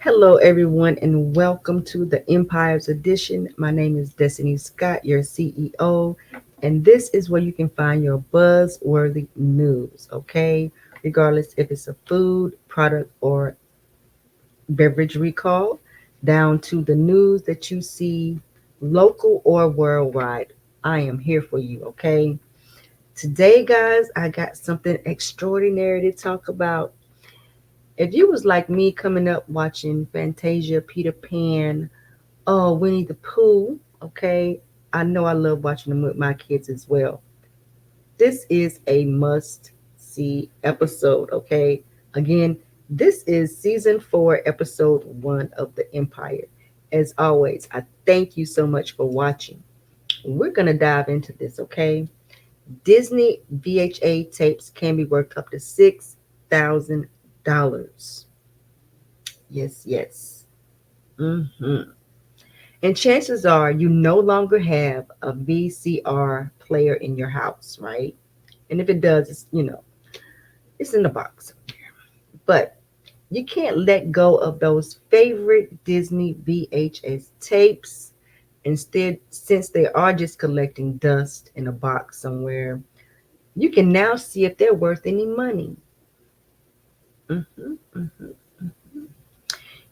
Hello, everyone, and welcome to the Empire's Edition. My name is Destiny Scott, your CEO, and this is where you can find your buzzworthy news, okay? Regardless if it's a food, product, or beverage recall, down to the news that you see local or worldwide. I am here for you, okay? Today, guys, I got something extraordinary to talk about. If you was like me coming up watching Fantasia, Peter Pan, oh, Winnie the Pooh, okay, I know I love watching them with my kids as well. This is a must see episode, okay? Again, this is season 4, episode 1 of The Empire. As always, I thank you so much for watching. We're going to dive into this, okay? Disney VHA tapes can be worth up to $6,000. Yes, yes. Hmm. And chances are you no longer have a VCR player in your house, right? And if it does, it's in the box. But you can't let go of those favorite Disney VHS tapes. Instead, since they are just collecting dust in a box somewhere, you can now see if they're worth any money. Mhm.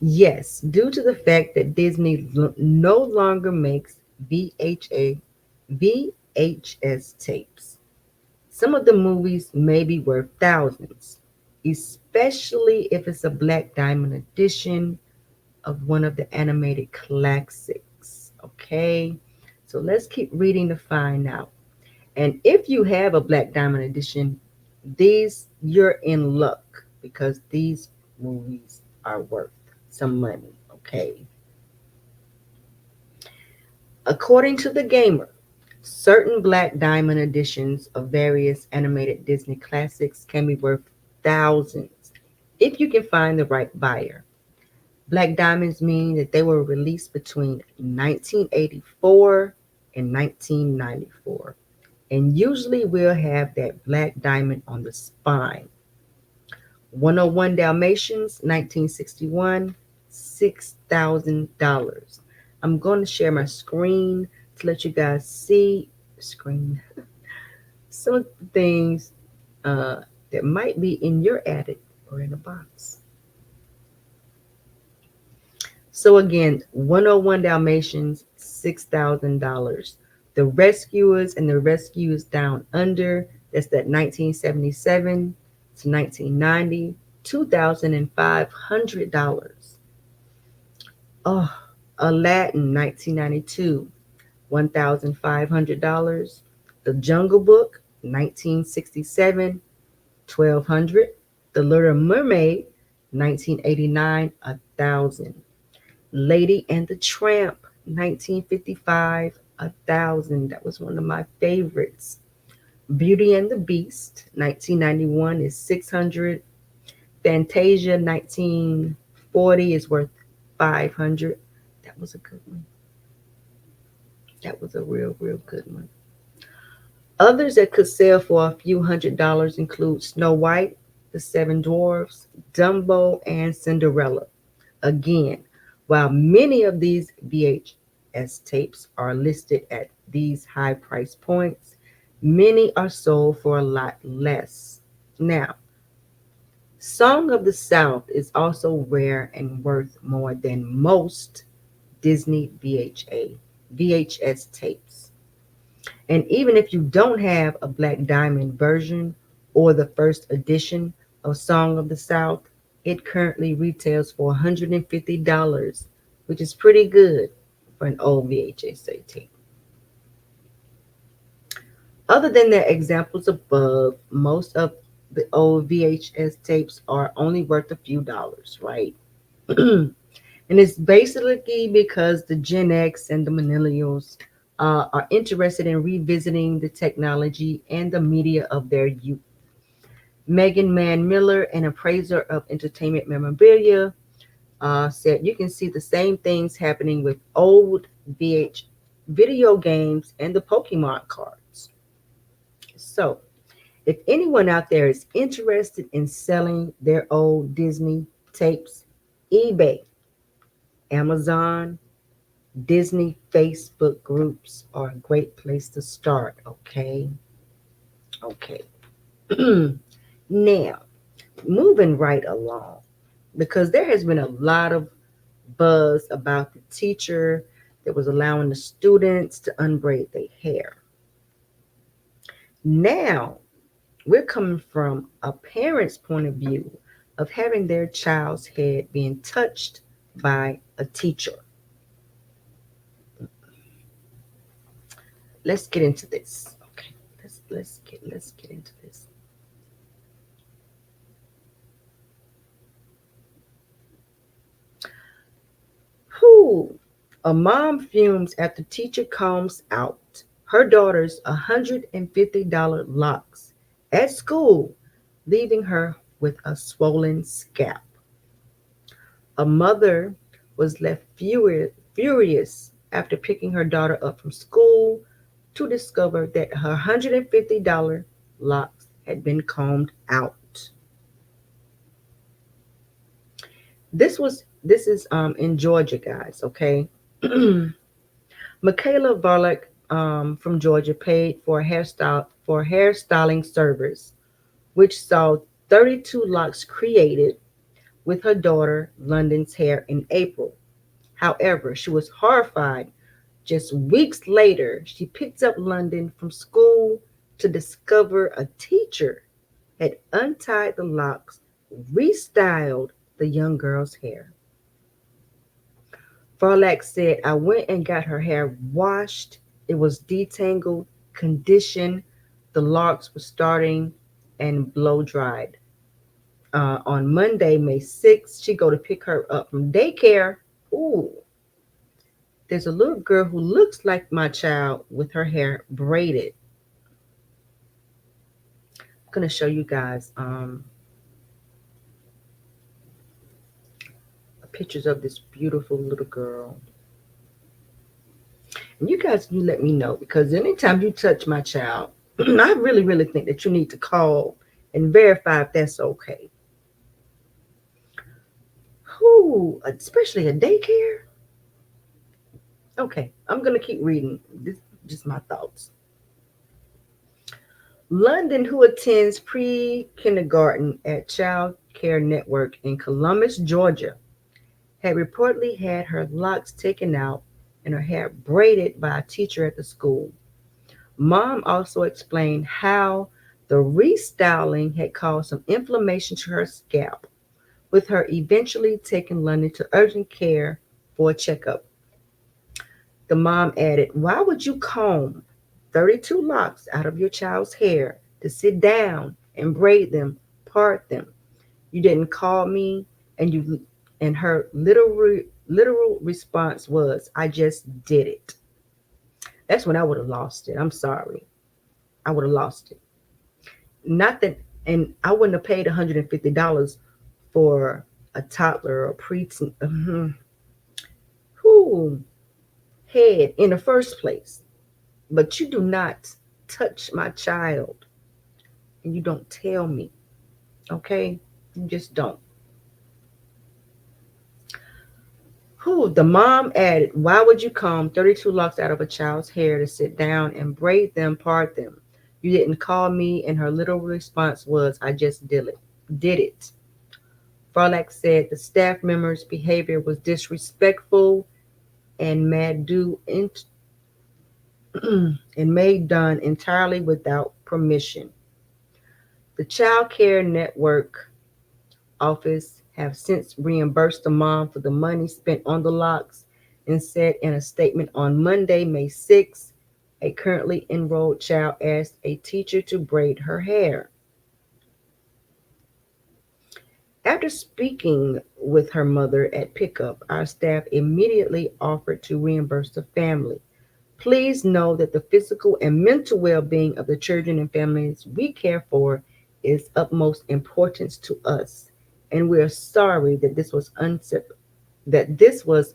Yes, due to the fact that Disney no longer makes VHA VHS tapes. Some of the movies may be worth thousands, especially if it's a Black Diamond edition of one of the animated classics. Okay, so let's keep reading to find out. And if you have a Black Diamond edition, these you're in luck because these movies are worth some money. Okay, according to the gamer, certain Black Diamond editions of various animated Disney classics can be worth thousands if you can find the right buyer. Black Diamonds mean that they were released between 1984 and 1994 and usually will have that black diamond on the spine. 101 Dalmatians, 1961, $6,000. I'm going to share my screen to let you guys see screen some of the things uh, that might be in your attic or in a box. So again, 101 Dalmatians, $6,000. The Rescuers and the Rescuers Down Under, that's that 1977 to 1990, $2,500. Oh, Aladdin, 1992, $1,500. The Jungle Book, 1967, 1,200. The Little Mermaid, 1989, 1,000. Lady and the Tramp, 1955, 1,000. That was one of my favorites. Beauty and the Beast, 1991 is 600. Fantasia, 1940 is worth 500. That was a good one. That was a real, real good one. Others that could sell for a few $100s include Snow White, The Seven Dwarfs, Dumbo, and Cinderella. Again, while many of these VHS tapes are listed at these high price points, many are sold for a lot less. Now, Song of the South is also rare and worth more than most Disney VHS tapes. And even if you don't have a Black Diamond version or the first edition of Song of the South, it currently retails for $150, which is pretty good for an old VHS tape. Other than the examples above, most of the old VHS tapes are only worth a few dollars, right? And it's basically because the Gen X and the millennials are interested in revisiting the technology and the media of their youth. Megan Mann Miller, an appraiser of entertainment memorabilia, said you can see the same things happening with old VH video games and the Pokemon cards. So, if anyone out there is interested in selling their old Disney tapes, eBay. Amazon, Disney Facebook groups are a great place to start, okay? Okay. Now, moving right along, because there has been a lot of buzz about the teacher that was allowing the students to unbraid their hair. Now, we're coming from a parent's point of view of having their child's head being touched by a teacher. Let's get into this. Okay, let's get into this. Who? A mom fumes after teacher combs out her daughter's $150 locks at school, leaving her with a swollen scalp. A mother was left furious after picking her daughter up from school to discover that her $150 locks had been combed out. This is in Georgia, guys. Okay, Michaela Varlick from Georgia paid for a hairstyling service, which saw 32 locks created with her daughter London's hair in April. However, she was horrified. Just weeks later, she picked up London from school to discover a teacher had untied the locks, restyled the young girl's hair. Farlak said, I went and got her hair washed. It was detangled, conditioned. The locks were starting and blow dried. On Monday, May 6th, she go to pick her up from daycare. Ooh, there's a little girl who looks like my child with her hair braided. I'm going to show you guys pictures of this beautiful little girl. And you guys, you let me know because anytime you touch my child, I really, really think that you need to call and verify if that's okay. Who, especially a daycare? Okay, I'm going to keep reading. This is just my thoughts. London, who attends pre-kindergarten at Child Care Network in Columbus, Georgia, had reportedly had her locks taken out and her hair braided by a teacher at the school. Mom also explained how the restyling had caused some inflammation to her scalp, with her eventually taking London to urgent care for a checkup. The mom added, why would you comb 32 locks out of your child's hair to sit down and braid them, part them? You didn't call me, and her literal response was, I just did it. That's when I would have lost it. I'm sorry. I would have lost it. Not that, and I wouldn't have paid $150 for a toddler or preteen who head in the first place. But you do not touch my child and you don't tell me. Okay? You just don't. The mom added, why would you comb 32 locks out of a child's hair to sit down and braid them, part them? You didn't call me, and her literal response was, I just did it. Farlak said the staff member's behavior was disrespectful and and made done entirely without permission. The Child Care Network office have since reimbursed the mom for the money spent on the locks and said in a statement on Monday, May 6th, a currently enrolled child asked a teacher to braid her hair. After speaking with her mother at pickup, our staff immediately offered to reimburse the family. Please know that the physical and mental well-being of the children and families we care for is utmost importance to us, and we are sorry that this was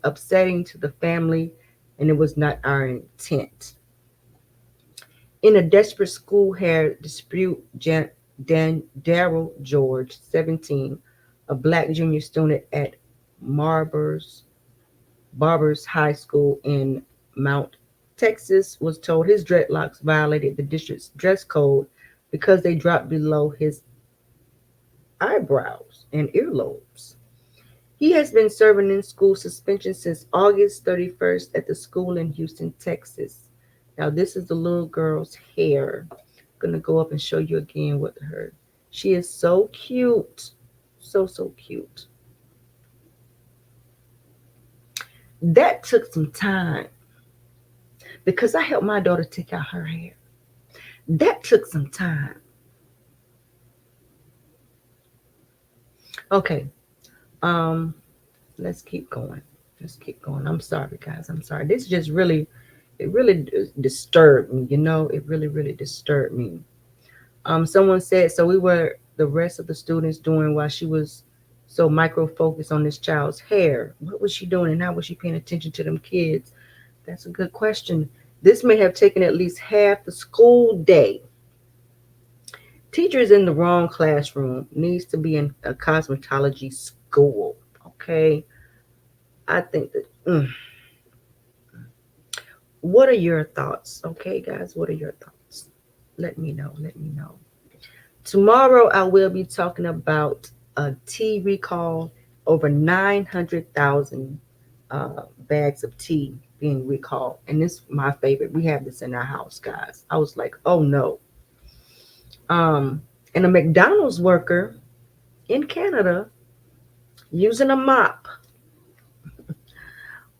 upsetting to the family, and it was not our intent. In a desperate school hair dispute, Daryl George, 17, a black junior student at Marbur's Barber's High School in Mount Texas was told his dreadlocks violated the district's dress code because they dropped below his eyebrows and earlobes. He has been serving in school suspension since August 31st at the school in Houston, Texas. Now, this is the little girl's hair. I'm going to go up and show you again with her. She is so cute. So, so cute. That took some time because I helped my daughter take out her hair. That took some time. Okay. Um, let's keep going. Let's keep going. I'm sorry, guys. I'm sorry. This just really, it really disturbed me. You know, it really, really disturbed me. Someone said so. We were the rest of the students doing while she was so micro focused on this child's hair. What was she doing, and how was she paying attention to them kids? That's a good question. This may have taken at least half the school day. Teachers in the wrong classroom needs to be in a cosmetology school. Okay, I think that. What are your thoughts? Okay, guys, what are your thoughts? Let me know. Let me know. Tomorrow, I will be talking about a tea recall. Over 900,000 bags of tea being recalled. And this is my favorite. We have this in our house, guys. I was like, oh no. Um, and a McDonald's worker in Canada using a mop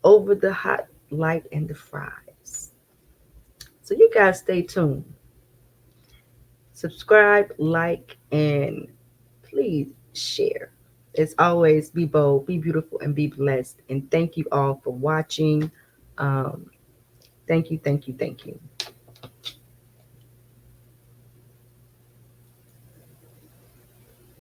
over the hot light and the fries. So you guys stay tuned. Subscribe, like, and please share. As always, be bold, be beautiful, and be blessed. And thank you all for watching. Um, thank you, thank you, thank you.